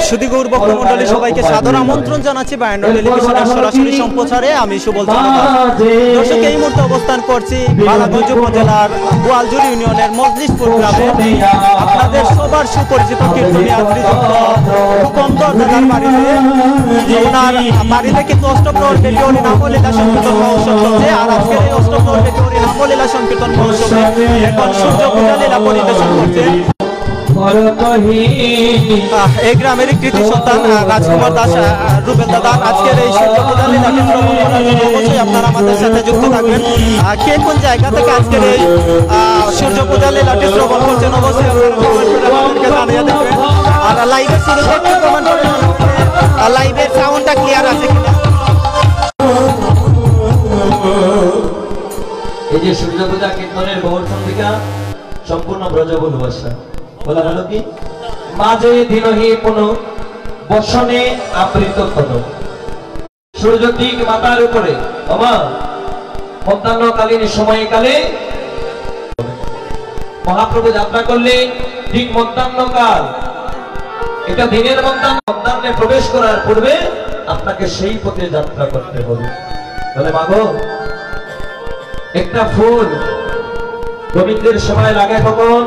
সুধী গৌর ভক্তমণ্ডলী সবাইকে সাদর আমন্ত্রণ জানাচ্ছি বায়ান্ন টেলিভিশনের সরাসরি সম্প্রচারে। আমি সুবল দর্শক, এই মুহূর্তে অবস্থান করছি বালাগঞ্জ উপজেলার বোয়ালজুর ইউনিয়নের মজলিশপুর গ্রামে। আপনাদের সবার সুপরিচিত কীর্তনিয়া শ্রীযুক্ত রূপন্দর দাদার বাড়িতে। ওনার বাড়িতে কিন্তু অষ্টপ্রহর বেটি হরিনাম ও লীলা সংকীর্তন মহোৎসব চলছে। আর আজকের এই অষ্টপ্রহর বেটি হরিনাম ও লীলা সংকীর্তন মহোৎসবে এখন সূর্য পূজা লীলা পরিবেশন করছে এই গ্রামের কৃতি সন্তান রাজকুমার দাস রুবেল দাদা। আজকের এই সূর্য পূজা লীলাকে শ্রবণ করার জন্য অবশ্যই আপনারা আমাদের সাথে যুক্ত থাকবেন। কে কোন জায়গা থেকে আজকের এই সূর্য পূজা লীলাটি শ্রবণ করছেন অবশ্যই আপনারা কমেন্ট করে আমাদেরকে জানিয়ে দেবেন। আর লাইভের শুরুতে একটু কমেন্ট করে লাইভের সাউন্ডটা ক্লিয়ার আছে কিনা। এই যে সূর্য পূজা কীর্তনের বহুল সন্ধিকা সম্পূর্ণ ব্রজবুল ভাষা বলা হলো কি মাঝে দিনহি কোন বসনে আবৃত কোন সূর্য ঠিক মাথার উপরে মধ্যাহ্নকালীন সময়কালে মহাপ্রভু যাত্রা করলে ঠিক মধ্যাহ্নকাল, এটা দিনের মধ্যাহ্নে প্রবেশ করার পূর্বে আপনাকে সেই পথে যাত্রা করতে হবে। বলে মাগো, একটা ফুল গোবিন্দের সময় লাগে কখন?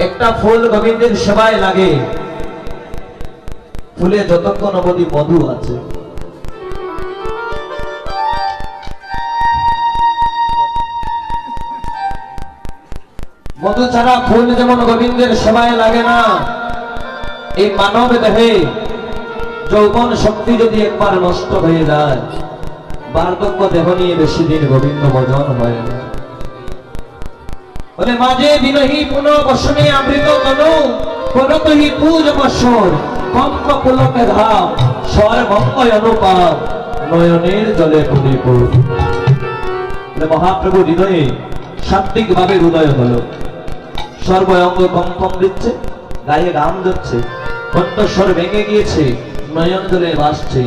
একটা ফুল গোবিন্দের সেবায় লাগে ফুলে যতক্ষণ অবধি মধু আছে। মধু ছাড়া ফুল যেমন গোবিন্দের সেবায় লাগে না, এই মানব দেহে যৌবন শক্তি যদি একবার নষ্ট হয়ে যায়, বার্ধক্য দেহ নিয়ে বেশি দিন গোবিন্দ ভজন হয় না। বলে মাঝে দিনহি পুনঃ বসনে আবৃত তনু করতহি পূজ বৎসর কম্প পুলকে ধাম স্বর মঙ্গল অনুপাম নয়নের জলে পরিপূর। মহাপ্রভু হৃদয়ে সাত্বিক ভাবে হৃদয় হলো, সর্ব অঙ্গ কম্পন দিচ্ছে, গায়ে গাম যাচ্ছে, কণ্ঠস্বর ভেঙে গিয়েছে, নয়ন জলে ভাসছে।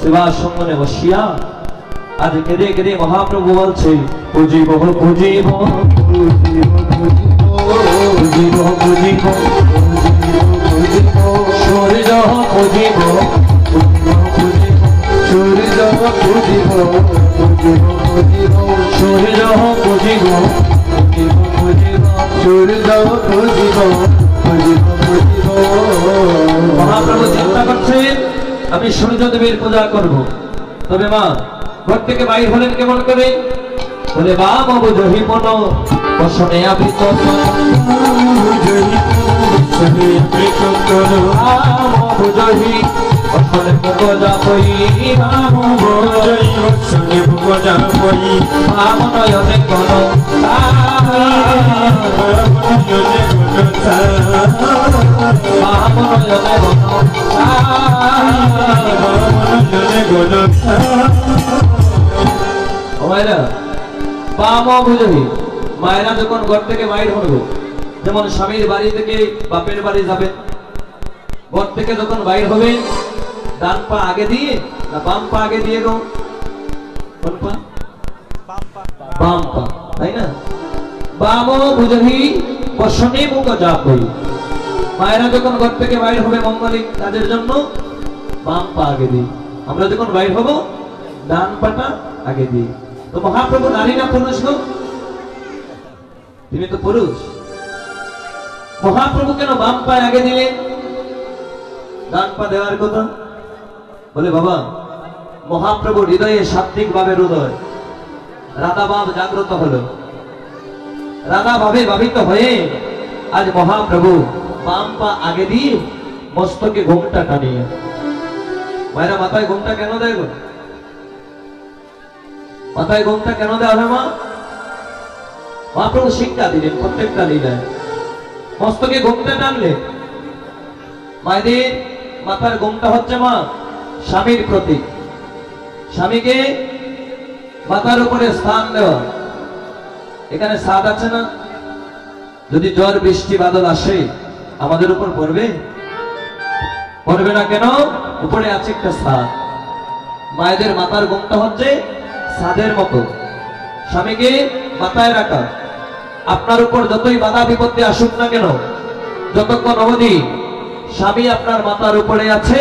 সেবার সঙ্গনে বসিয়া আজ কেঁদে কেঁদে মহাপ্রভু বলছে পুজিব পুজিব পুজিব পুজিব সূর্য পুজিব সূর্য পুজিব সূর্য পুজিব সূর্য পুজিব মহাপ্রভু চিন্তা করছেন আমি সূর্যদেবের পূজা করব। তবে মা ঘর থেকে বাইর হলেন কেমন করে? বলে বাম বুঝহি মন বসনে আবৃত বুঝহি বসনে পূজা কই বসনে পূজা কই বাম নয়নে কোন বাম নয়নে বাম বুঝহি মায়েরা যখন ঘর থেকে বাইর হলো, যেমন স্বামীর বাড়ি থেকে বাপের বাড়ি যাবেন, ঘর থেকে যখন বাইর হবে ডান পা আগে দিয়ে না বাম পা আগে দিয়ে গো? কোন পা? বাম পা, তাই না? বাম বুঝহি বসনে মুখ যাপই। মায়েরা যখন ঘর থেকে বাইর হবে মঙ্গলিক কাজের জন্য বাম পা আগে দিই, আমরা যখন বাইর হব ডান পাটা আগে দিই। তো মহাপ্রভু নারী না পুরুষ গো? তিনি তো পুরুষ। মহাপ্রভু কেন বাম পায়ে আগে দিলেন? ডান পা দেওয়ার কথা? বলে বাবা, মহাপ্রভু হৃদয়ে সাত্বিক ভাবে হৃদয়, রাধা ভাব জাগ্রত হলো, রাধা ভাবে ভাবিত হয়ে আজ মহাপ্রভু বাম পা আগে দিয়ে মস্তকে ঘোমটা টানিয়ে। মায়েরা মাথায় ঘোমটা কেন দেয় গো? মাথায় ঘোমটা কেন দেওয়া হয় মা? মহাপ্রভু শিক্ষা দিলেন প্রত্যেকটা লীলায়। মস্তকে ঘোমটা টানলে মায়েদের মাথার ঘোমটা হচ্ছে মা স্বামীর প্রতীক। স্বামীকে মাথার উপরে স্থান দেওয়া। এখানে ছাদ আছে না? যদি ঝড় বৃষ্টি বাদল আসে আমাদের উপর পড়বে? পড়বে না কেন? উপরে আছে একটা ছাদ। মায়েদের মাথার ঘোমটা হচ্ছে ছাদের মতো। স্বামীকে মাথায় রাখা, আপনার উপর যতই বাধা বিপত্তি আসুক না কেন, যতক্ষণ অবধি স্বামী আপনার মাথার উপরে আছে,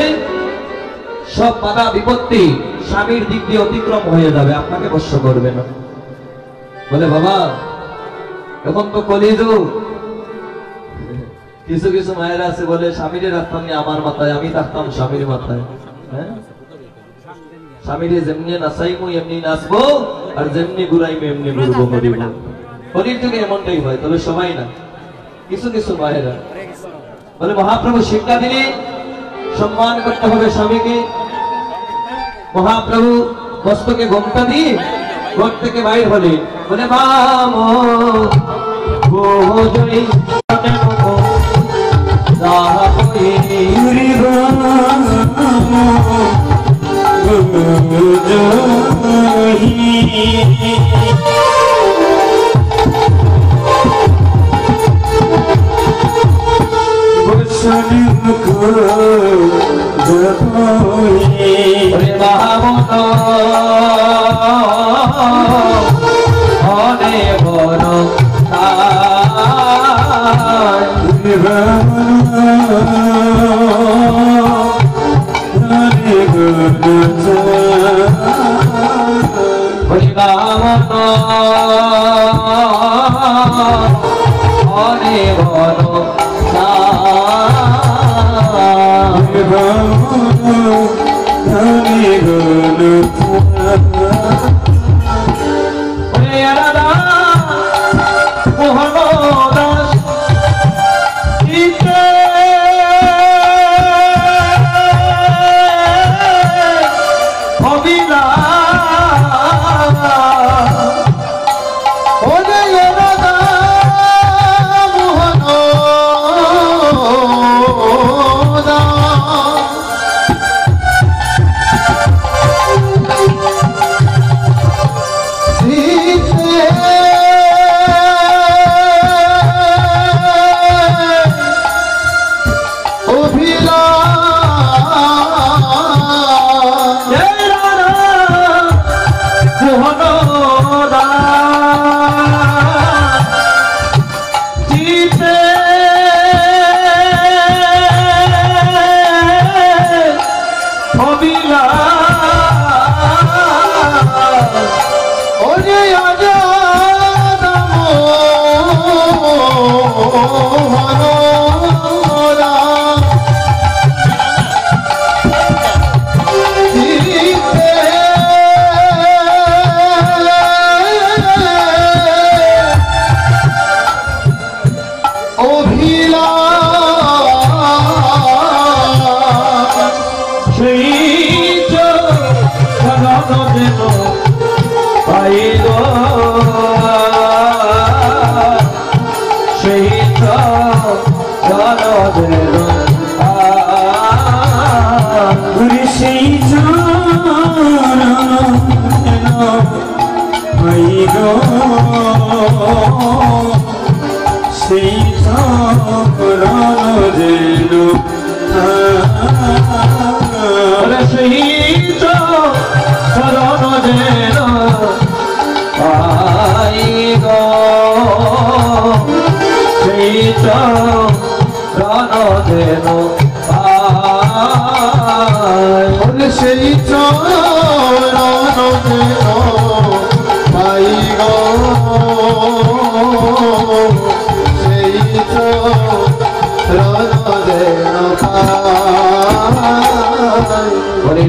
সব বাধা বিপত্তি স্বামীর দিক দিয়ে অতিক্রম হয়ে যাবে, আপনাকে বশ্য করবে না। বলে বাবা এখন তো কলিযুগ, কিছু কিছু মায়েরা আছে বলে স্বামীরে রাখতাম আমার মাথায়, আমি থাকতাম স্বামীর মাথায়। হ্যাঁ, স্বামীরে যেমনি নাচাইমু এমনি নাচবো, আর যেমনি ঘুরাইমু এমনি ঘুরবো মরিব। কলির যুগে এমনটাই হয়, তবে সবাই না, কিছু কিছু মায়েরা বলে মহাপ্রভু শিক্ষা দিলে সম্মান করতে হবে স্বামীকে। মহাপ্রভু মস্তকে ঘোমটা দিয়ে ঘর থেকে বাইর হলে বলে মাম জয়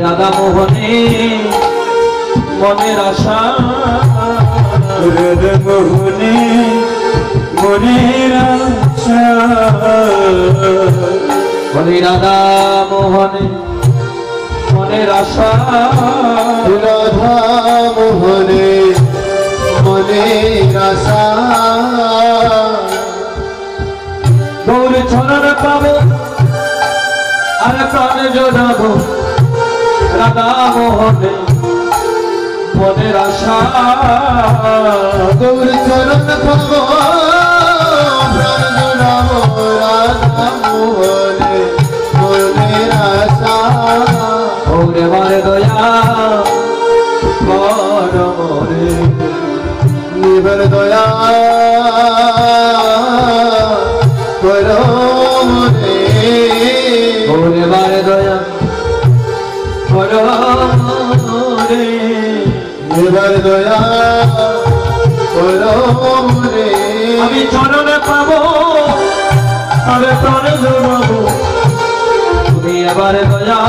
রাধা মোহনে মনের আশা, রাধা মোহনে মনের আশা, বলি রাধা মোহনে মনের আশা, রাধা মোহনে মনের আশা, গৌর চরণ পাবো আর প্রাণ জোড়াবো, রাধা মোহনে মনের আশা, গৌর চরণ পাবো প্রাণ জোড়াবো, রাধা মোহনে মনের আশা, ওরে মারে দয়া কর মোরে এবার দয়া করো রে এবার দয়া করো রে এবার দয়া করো রে আমি চরণে পাবো তবে প্রাণে জড়াবো তুমি এবার দয়া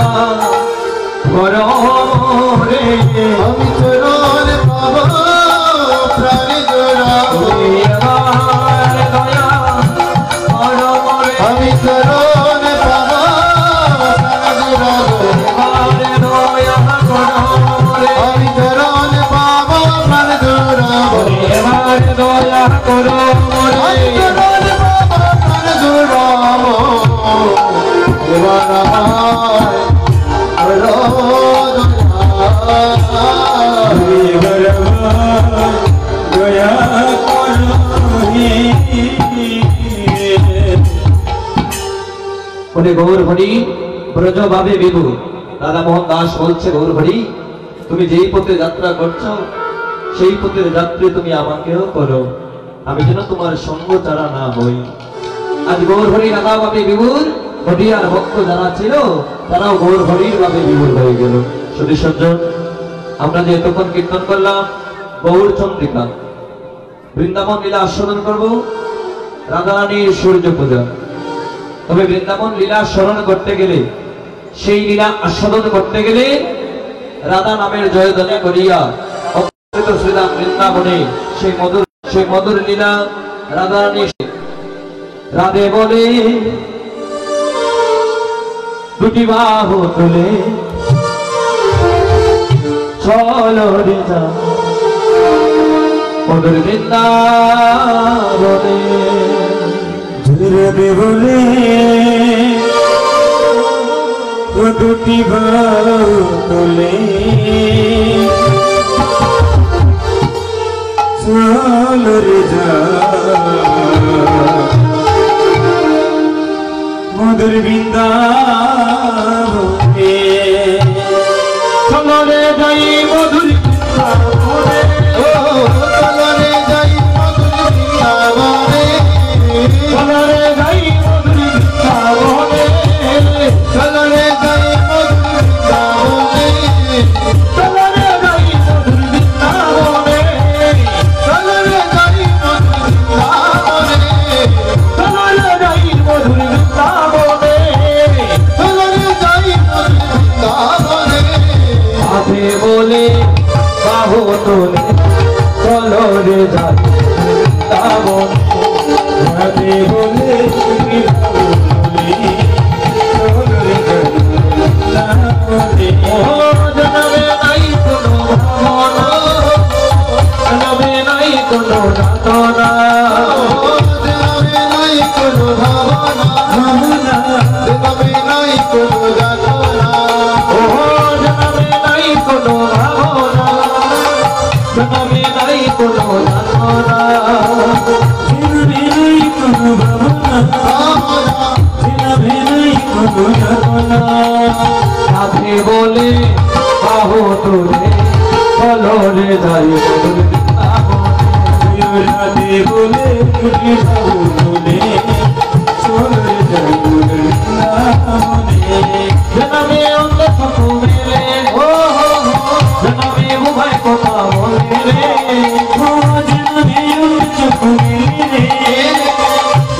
করো রে আমি চরণ পাবো প্রাণে জোড়াবো তুমি এবার দয়া করো রে আমি চরণ পাবো প্রাণে জোড়াবো এবার দয়া করো রে আমি চরণ পাবো প্রাণে জোড়াবো এবার দয়া করো রে আমি চরণ পাবো প্রাণে জোড়াবো এবার আমায় করো দয়া বলে গৌর হরি ব্রজ ভাবে বিভু রাধা মোহন দাস বলছে গৌর হরি তুমি যেই পথে যাত্রা করছো সেই পথের যাত্রী তুমি আমাকেও করো আমি যেন তোমার সঙ্গ ছাড়া না হই আজ গৌর হরি রাধা ভাবে বিভুর হরিয়ার ভক্ত যারা ছিল তারাও গৌর হরির ভাবে বিভুর হয়ে গেল শুধু সজ্জন আমরা যে এতক্ষণ কীর্তন করলাম গৌর চন্দ্রিকা বৃন্দাবন লীলা আস্বাদন করবো রাধারানীর সূর্য পূজা তবে বৃন্দাবন লীলা স্মরণ করতে গেলে সেই লীলা আস্বাদন করতে গেলে রাধা নামের জয়ধ্বনি করিয়া অপরিত শ্রীরাম বৃন্দাবনে সেই মধুর লীলা রাধারানী রাধে বলে দুটি বাহু তুলে চলো রে যা মধুর বৃন্দাবনে ঝুরবে বলে দুটি বাহু তুলে চলো রে যা মধুর বৃন্দাবনে চলো রে যাই মধুর বৃন্দাবনে চলো রে যাই মধুর বৃন্দাবনে চলো রে যাই মধুর বৃন্দাবনে চলো রে যাই মধুর বৃন্দাবনে চলো রে যাই মধুর বৃন্দাবনে চলো রে যাই মধুর বৃন্দাবনে চলো রে যাই মধুর বৃন্দাবনে চলো রে যাই মধুর বৃন্দাবনে রাধে বলে বাহু তোলে চলো রে যাই বৃন্দাবন রাধে বলে তুমি বলে চলো রে যাই বৃন্দাবনে ও জনমে নাই কোনো ভাবনা জনমে নাই কোনো যাতনা দেবে নাই কোনো ভাবনা দেবে নাই কোনো যাতনা ও জনমে নাই কোনো ভাবনা জনমে নাই কোনো যাতনা ঝিলবে নাই কোনো ভাবনা ঝিলবে নাই কোনো যাতনা রাধে বলে বাহু তোলে চলো রে যাই মধুর বৃন্দাবনে রাধে বলে তুমি বাহু তুলে চলো রে যাই মধুর বৃন্দাবনে জনমে অঙ্গ সকু মেলে ও জনমে উভয় কথা বলে রে জনমে চোখ মিলে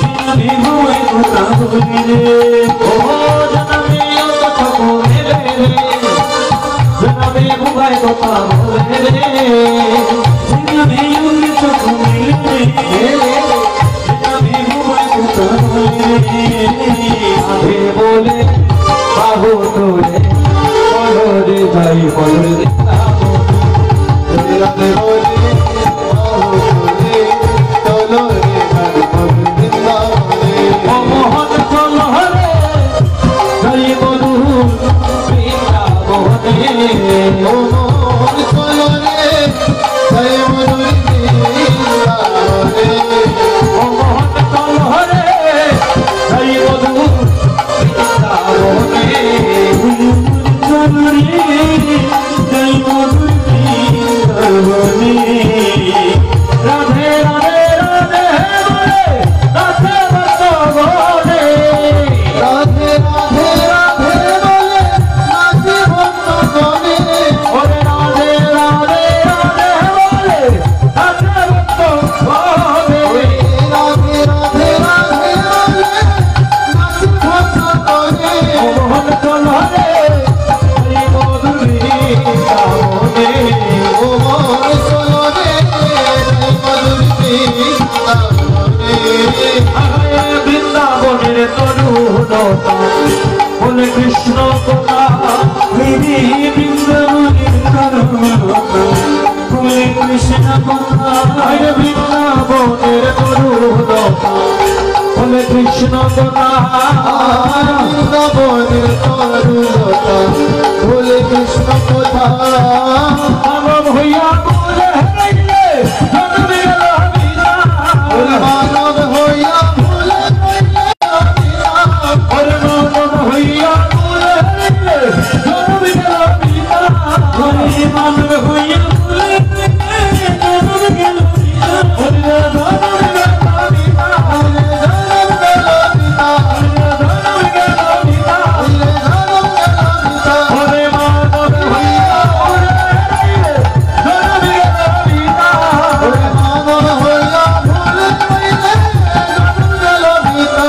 জনমে ভুয়ে কথা বলিলে ও জনমে অঙ্গ সকু মেলে রে জনমে উভয় কথা বলে রে জনমে চোখ মিলে জনমে ভুয়ে কথা বলিলে বৃন্দাবনের তরুণতা বলে কৃষ্ণ কথা বৃন্দাবনের তরুণতা বলে কৃষ্ণ কথা বৃন্দাবনের তরুণতা বলে কৃষ্ণ কথা বৃন্দাবনের তরুণতা বলে কৃষ্ণ কথা মানব হইয়া বলে হারাইলে জন্মে গেল বিনা মানব হইয়া ভুলে ওরে মানব হইয়া বলে হারাইলে জন্মে গেল বিনা ওরে মানব হইয়া বলে জন্মে গেল বিনা ওরে জন্মে গেল বিনা ওরে মানব হইয়া বলে হারাইলে জন্মে গেল বিনা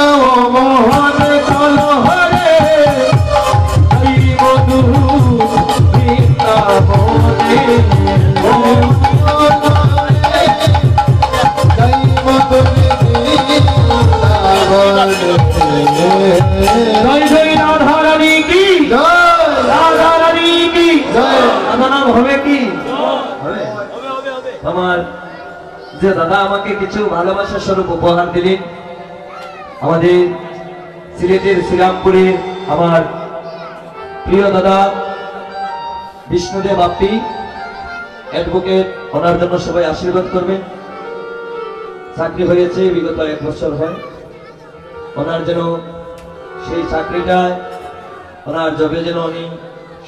মোহন কলহরে হরি মধু বৃন্দাবনে জয় জয় রাধা রানী কি রাধা রানী কি দাদা নাম হবে কি হবে? আমার যে দাদা আমাকে কিছু ভালোবাসা স্বরূপ উপহার দিলেন আমাদের সিলেটের শ্রীরামপুরে আমার প্রিয় দাদা বিষ্ণুদেব বাপ্পি অ্যাডভোকেট, ওনার জন্য সবাই আশীর্বাদ করবেন। চাকরি হয়েছে বিগত 1 বছর হয়, ওনার যেন সেই চাকরিটায় ওনার জবে যেন উনি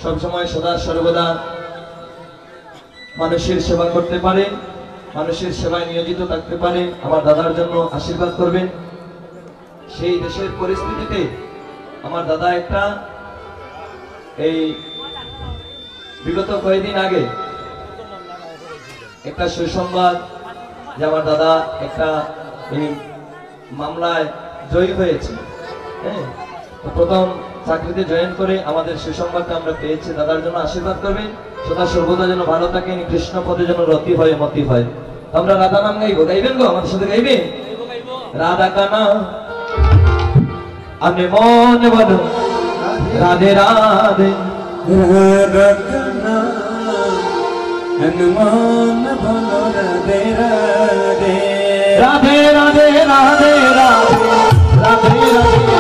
সবসময় সদা সর্বদা মানুষের সেবা করতে পারে, মানুষের সেবায় নিয়োজিত থাকতে পারে। আমার দাদার জন্য আশীর্বাদ করবেন। সেই দেশের পরিস্থিতিতে আমার দাদা একটা এই বিগত কয়েকদিন আগে একটা সুসংবাদ যে আমার দাদা একটা এই মামলায় জয়ী হয়েছে। হ্যাঁ, তো প্রথম চাকরিতে জয়েন করে আমাদের সুসংবাদটা আমরা পেয়েছি। দাদার জন্য আশীর্বাদ করবেন, সদা সর্বদা যেন ভালো থাকেন, কৃষ্ণ পদে যেন রতি হয় মতি হয়। আমরা রাধা নাম গাইবো, গাইবেন গো আমাদের সাথে গাইবেন? রাধা কানা আমি মন বলো রাধে রাধে রাধা কানা হনুমান বলো রাধে রাধে রাধে রাধে রাধে রাধে রাধে রাধা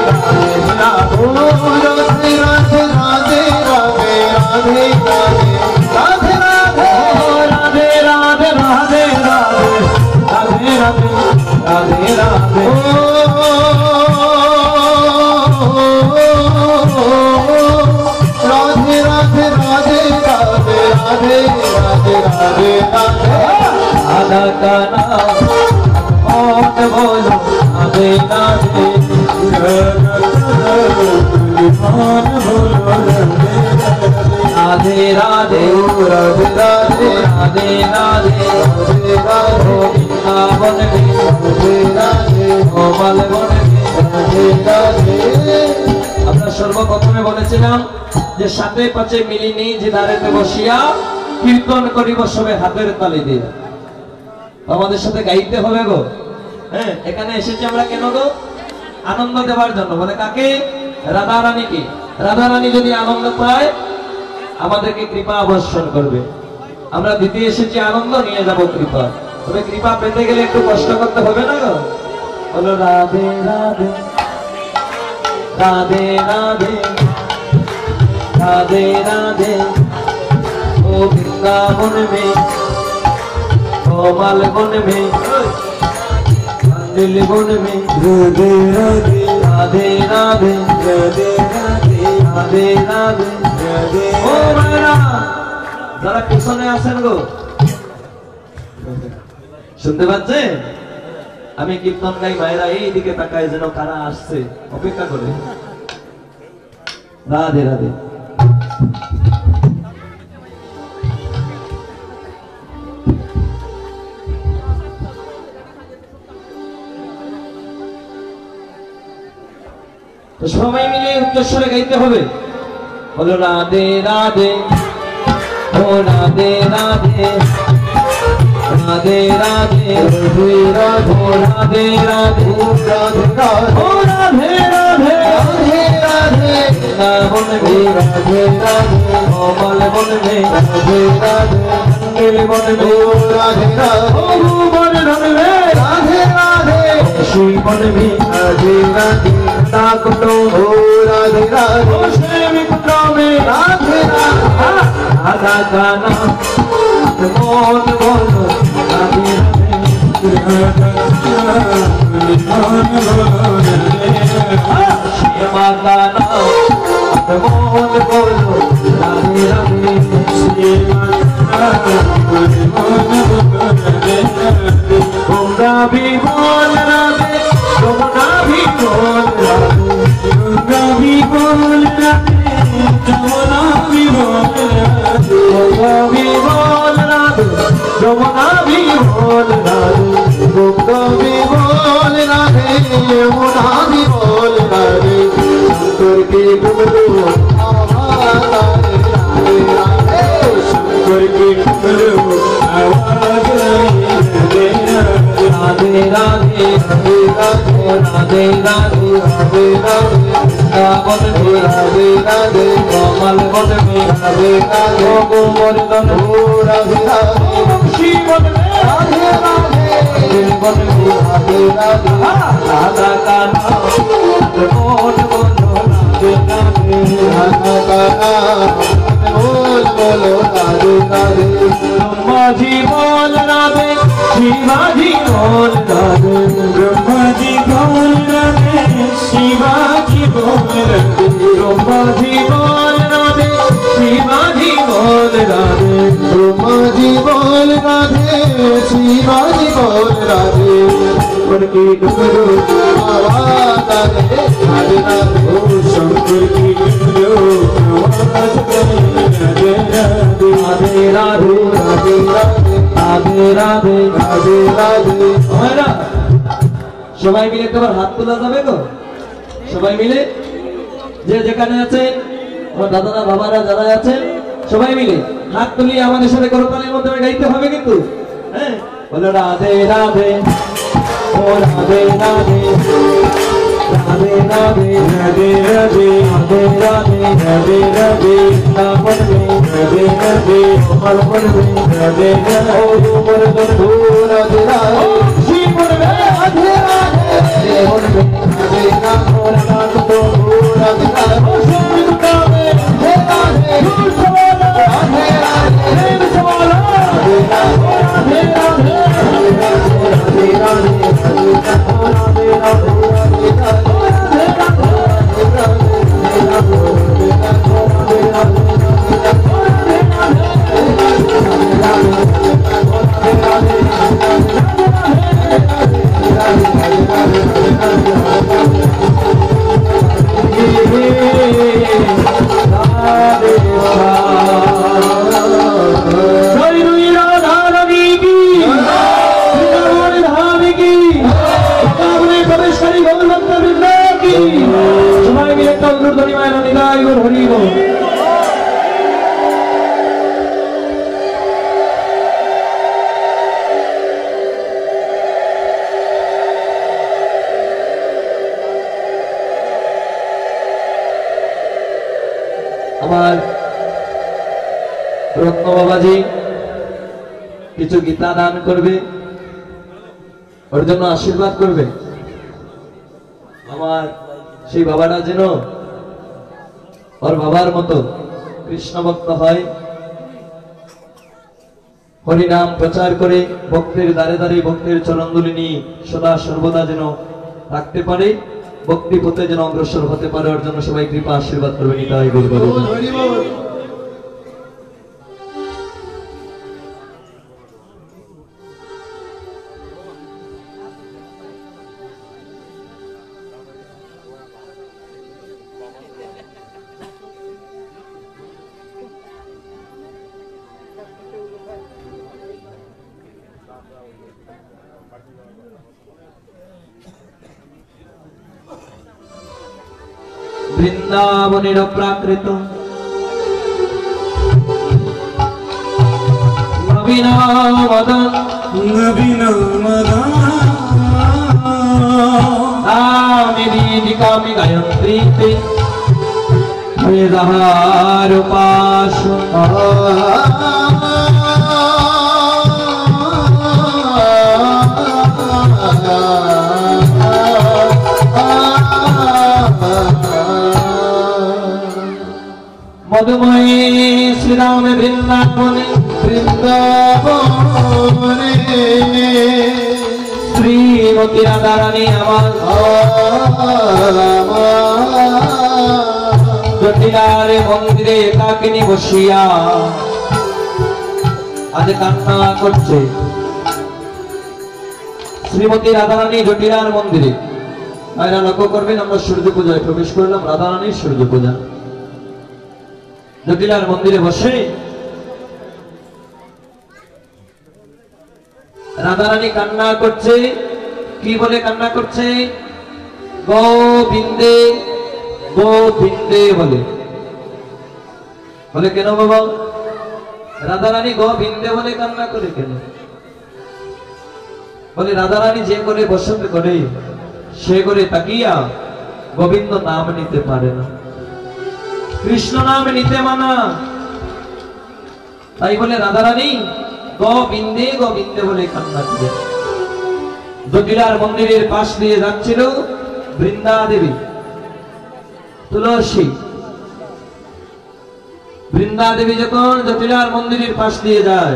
কানা মন বলো রাধে রাধে রাধে রাধে রাধে রাধে রাধে রাধে বৃন্দাবন রাধে গোপাল বন রাধে। আমরা সর্বপ্রথমে বলেছিলাম যে সাথে পাচে মিলিনি যে দাঁড়াতে বসিয়া কীর্তন করিব সবে হাতের তালি দিয়ে। আমাদের সাথে গাইতে হবে গো। হ্যাঁ, এখানে এসেছি আমরা কেন গো? আনন্দ দেওয়ার জন্য। বলে কাকে? রাধা রানীকে। রাধা রানী যদি আনন্দ পায় আমাদেরকে কৃপা অবশ্যন করবে। আমরা দিতে এসেছি আনন্দ, নিয়ে যাব কৃপা। তবে কৃপা পেতে গেলে একটু কষ্ট করতে হবে না গো? বলো রাধে রাধে রাধে রাধে রাধে राधे ओ वृंदावन में कोमल वन में मंदिर वन में राधे राधे राधे राधे राधे राधे राधे राधे ओ मेरा जरा পিছনে আসেন গো শুনতে পাচ্ছেন আমি কীর্তন গাই ভাইরা এই দিকে তাকায় যেন কারা আসছে অপেক্ষা করে রাধে রাধে তো সবাই মিলে উচ্চস্বরে গাইতে হবে বলো রাধে রাধে ও রাধে রাধে राधे राधे राधे राधे राधे राधे ओ राधे राधे राधे राधे मन में राधे राधे कोमल मन में राधे राधे मंगल मन में राधे राधे ओ भुवन मन में राधे राधे श्री मन में राधे राधे ताकुटो ओ राधे राधे ओ श्याम कुटो में राधे राधे राधा का नाम मोन बोलो राधे श्यामा का नाम मोन बोलो राधे राधे गंगा भी बोल राधे यमुना भी बोल राधे गंगा भी बोल राधे यमुना भी बोल राधे गंगा भी बोल राधे यमुना भी बोल राधे गंगा भी बोल राधे यमुना भी बोल राधे शंकर की डुबलो आवाज राधे राधे शंकर की डुबलो आवाज राधे राधे राधे राधे राधे राधे राधे रावण में राधे राधे कमल वन में राधे राधे गोवर्धन राधे राधे शिवन में राधे राधे वन में राधे राधे राधा का नाम बोल बोलो राधे राधे राधा का नाम बोल बोलो राधे राधे ब्रह्मा जी बोल राधे शिवाजी बोल राधे ब्रह्मा जी बोल राधे शिवाजी बोल राधे ब्रह्मा जी बोल राधे शिवाजी बोल राधे ब्रह्मा जी बोल राधे शिवाजी बोल राधे उनकी डुबलो आवाज राधे राधे राधे शंकर की डुबलो आवाज राधे राधे राधे राधे राधे राधे राधे राधे राधे हमारा সবাই মিলে একবার হাত তোলা যাবে তো সবাই মিলে যে যেখানে আছে আমার দাদারা বাবারা যারা আছেন সবাই মিলে হাত তুলিয়ে আমাদের সাথে করতালির মাধ্যমে গাইতে হবে কিন্তু হ্যাঁ বলো রাধে রাধে ও রাধে রাধে রাধে রাধে রাধে রাধে রাধে রাধে রাধে রাধে নামন में राधे राधे कमल मन में राधे राधे ओ उमर दन राधे राधे शिवन में राधे राधे देवन में राधे राधे और नाथ तो राधे राधे ओ स्वामी का में राधे राधे दूर सवाला राधे राधे प्रेम सवाला राधे राधे राधे राधे राधे राधे আমার রত্ন বাবাজি কিছু গীতা দান করবে ওর জন্য আশীর্বাদ করবে আমার সেই বাবাটা যেন ওর বাবার মতো কৃষ্ণ ভক্ত হয় হরি নাম প্রচার করে ভক্তের দ্বারে দ্বারে ভক্তের চরণধুলি নিয়ে সদা সর্বদা যেন রাখতে পারে ভক্তি পথে যেন অগ্রসর হতে পারে ওর জন্য সবাই কৃপা আশীর্বাদ করবে নিতাই বলবো বৃন্দাবনের প্রাকৃত নবীন মদন नबीना मदान नामे दीपिका में गायत्री ते हरे रहार पाश मधुमयी श्री राम वृंदावने वृंदावने श्रीमती राधा रानी আমার জটিলার মন্দিরে একাকিনী বসিয়া আজ কান্না করছে। শ্রীমতী রাধা রানী জটিলার মন্দিরে আয়রা লক্ষ্য করবেন, আমরা সূর্য পূজায় প্রবেশ করলাম। রাধা রানীর সূর্য পূজা জটিলার মন্দিরে বসে রাধা রানী কান্না করছে। কি বলে কান্না করছে? গোবিন্দে গোবিন্দে বলে। বলে কেন বাবা? রাধা রানী গোবিন্দে বলে কান্না করে কেন? বলে রাধা রানী যে করে বসন্ত করে সে করে তাকিয়া গোবিন্দ নাম নিতে পারে না, কৃষ্ণ নাম নিতে মানা। তাই বলে রাধা রানী গোবিন্দে গোবিন্দে বলে কান্না করে। জটিলার মন্দিরের পাশ দিয়ে যাচ্ছিল বৃন্দা দেবী, তুলসী। বৃন্দা দেবী যখন জটিলার মন্দিরের পাশ দিয়ে যায়,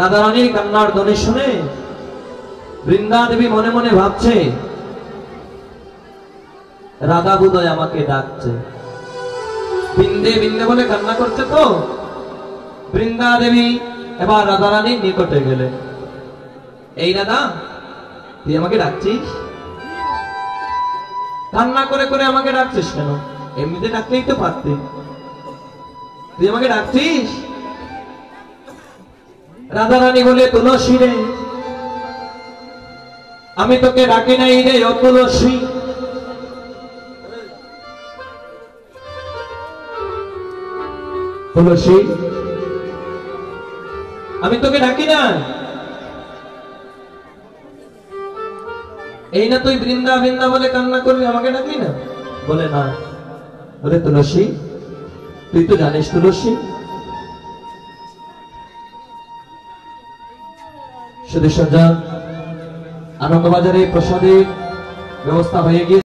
রাধা রানীর কান্নার ধ্বনি শুনে বৃন্দা দেবী মনে মনে ভাবছে রাধা বোধহয় আমাকে ডাকছে। বিন্দে বিন্দে বলে কান্না করছে তো। বৃন্দা দেবী এবার রাধা রানীর নিকটে গেলেন। এই রাধা, তুই আমাকে ডাকছিস? কান্না করে করে আমাকে ডাকছিস কেন? এমনিতে ডাকলেই তো পারতি, তুই আমাকে ডাকছিস? রাধা রানী বলে, তুলসী রে, আমি তোকে ডাকি নাই রে ও তুলসী। তুলসী, আমি তোকে ডাকি না। এই না তুই বৃন্দা বৃন্দা বলে কান্না করবি, আমাকে ডাকলি না? বলে না। বলে তুলসী, তুই তো জানিস তুলসী, শুধু সজ্জা আনন্দবাজারে প্রসাদের ব্যবস্থা হয়ে গিয়ে